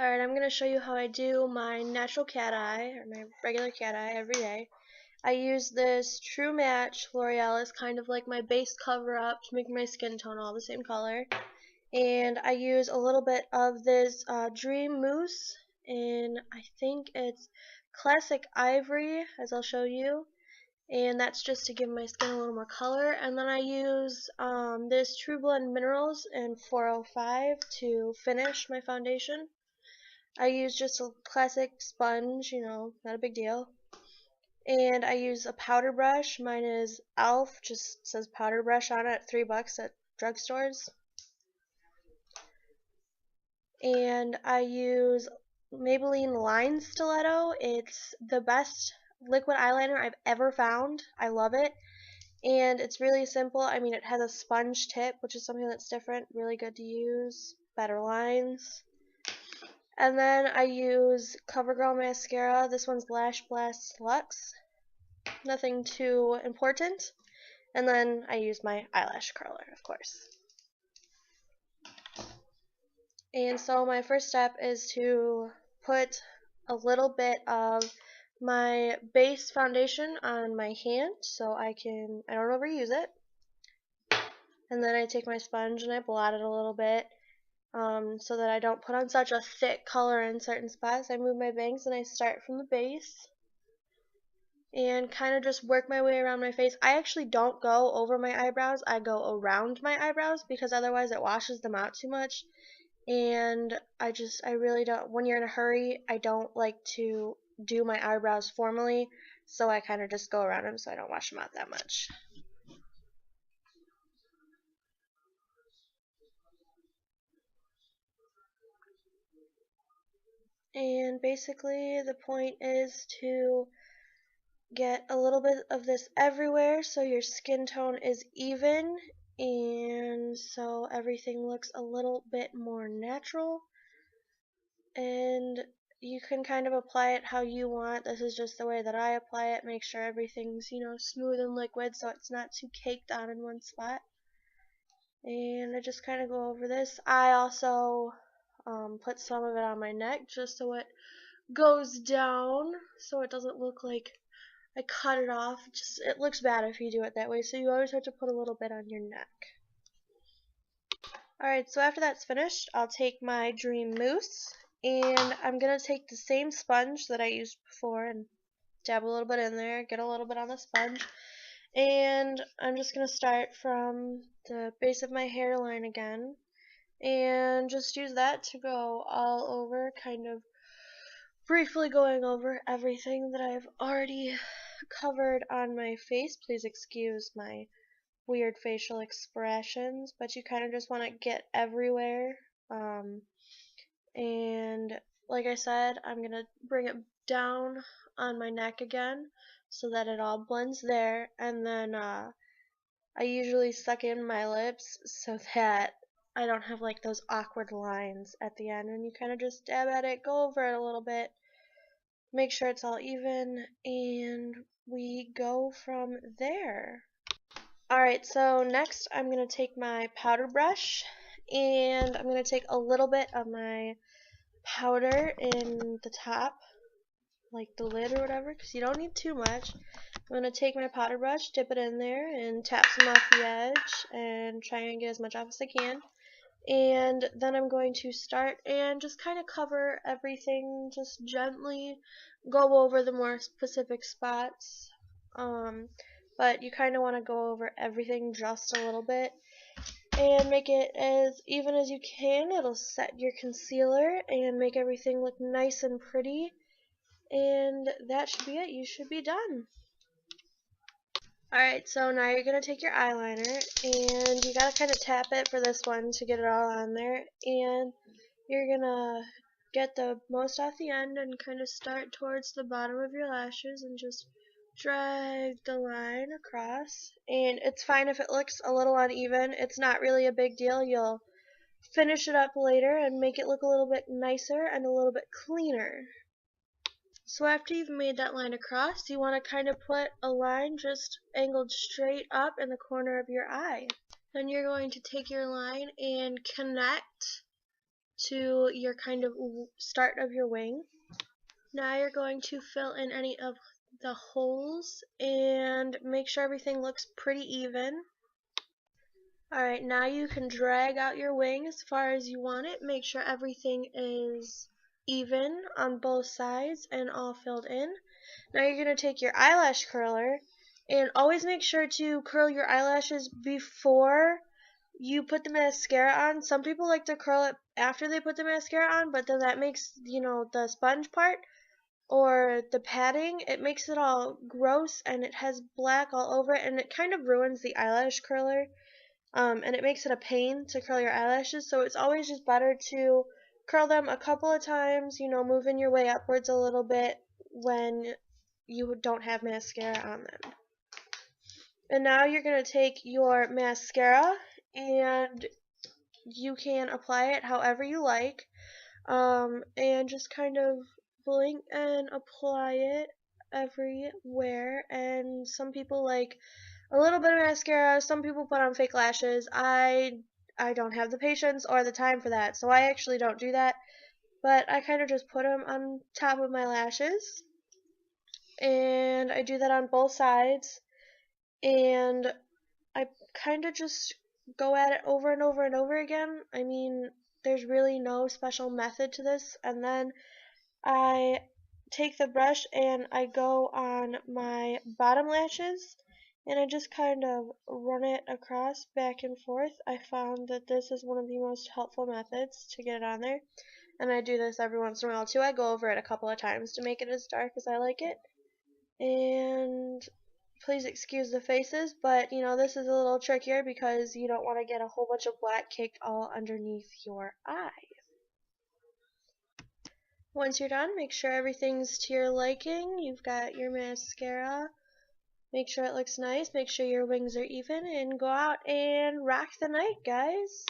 Alright, I'm going to show you how I do my natural cat eye, or my regular cat eye every day. I use this True Match L'Oreal as kind of like my base cover up to make my skin tone all the same color. And I use a little bit of this Dream Mousse, and I think it's Classic Ivory, as I'll show you. And that's just to give my skin a little more color. And then I use this True Blend Minerals in 405 to finish my foundation. I use just a classic sponge, not a big deal. And I use a powder brush. Mine is Elf, just says powder brush on it, $3 at drugstores. And I use Maybelline Line Stiletto. It's the best liquid eyeliner I've ever found. I love it. And it's really simple. I mean, it has a sponge tip, which is something that's different, really good to use, better lines. And then I use CoverGirl mascara. This one's Lash Blast Luxe. Nothing too important. And then I use my eyelash curler, of course. And so my first step is to put a little bit of my base foundation on my hand so I don't overuse it. And then I take my sponge and I blot it a little bit. So that I don't put on such a thick color in certain spots. I move my bangs and I start from the base and kind of just work my way around my face. I actually don't go over my eyebrows. I go around my eyebrows because otherwise it washes them out too much. And I really don't, when you're in a hurry, I don't like to do my eyebrows formally, so I kind of just go around them so I don't wash them out that much. And basically the point is to get a little bit of this everywhere so your skin tone is even and so everything looks a little bit more natural. And you can kind of apply it how you want. This is just the way that I apply it. Make sure everything's, smooth and liquid so it's not too caked on in one spot. And I just kind of go over this. I also put some of it on my neck just so it goes down so it doesn't look like I cut it off. It looks bad if you do it that way, so you always have to put a little bit on your neck. Alright, so after that's finished, I'll take my Dream Mousse, and I'm going to take the same sponge that I used before and dab a little bit in there, get a little bit on the sponge, and I'm just going to start from the base of my hairline again, and just use that to go all over, kind of briefly going over everything that I've already covered on my face. Please excuse my weird facial expressions, but you kind of just want to get everywhere. And like I said, I'm going to bring it down on my neck again so that it all blends there. And then I usually suck in my lips so that I don't have like those awkward lines at the end. And you kind of just dab at it, go over it a little bit, make sure it's all even, and we go from there. Alright, so next I'm going to take my powder brush and I'm going to take a little bit of my powder in the top, like the lid or whatever, because you don't need too much. I'm going to take my powder brush, dip it in there, and tap some off the edge and try and get as much off as I can. And then I'm going to start and just kind of cover everything, just gently go over the more specific spots. But you kind of want to go over everything just a little bit and make it as even as you can. It'll set your concealer and make everything look nice and pretty. And that should be it. You should be done. Alright, so now you're going to take your eyeliner and you got to kind of tap it for this one to get it all on there. And you're going to get the most off the end and kind of start towards the bottom of your lashes and just drag the line across. And it's fine if it looks a little uneven. It's not really a big deal. You'll finish it up later and make it look a little bit nicer and a little bit cleaner. So after you've made that line across, you want to kind of put a line just angled straight up in the corner of your eye. Then you're going to take your line and connect to your kind of start of your wing. Now you're going to fill in any of the holes and make sure everything looks pretty even. Alright, now you can drag out your wing as far as you want it. Make sure everything is even on both sides and all filled in. Now you're going to take your eyelash curler and always make sure to curl your eyelashes before you put the mascara on. Some people like to curl it after they put the mascara on, but then that makes, the sponge part or the padding, it makes it all gross and it has black all over it and it kind of ruins the eyelash curler. And it makes it a pain to curl your eyelashes, so it's always just better to curl them a couple of times, moving your way upwards a little bit when you don't have mascara on them. And now you're going to take your mascara and you can apply it however you like, and just kind of blink and apply it everywhere. And some people like a little bit of mascara, some people put on fake lashes. I don't have the patience or the time for that, so I actually don't do that, but I kind of just put them on top of my lashes, and I do that on both sides, and I kind of just go at it over and over and over again. I mean, there's really no special method to this. And then I take the brush and I go on my bottom lashes and I just kind of run it across back and forth. I found that this is one of the most helpful methods to get it on there, and I do this every once in a while too. I go over it a couple of times to make it as dark as I like it. And please excuse the faces, but this is a little trickier because you don't want to get a whole bunch of black caked all underneath your eye. Once you're done, make sure everything's to your liking. You've got your mascara. Make sure it looks nice. Make sure your wings are even, and go out and rock the night, guys.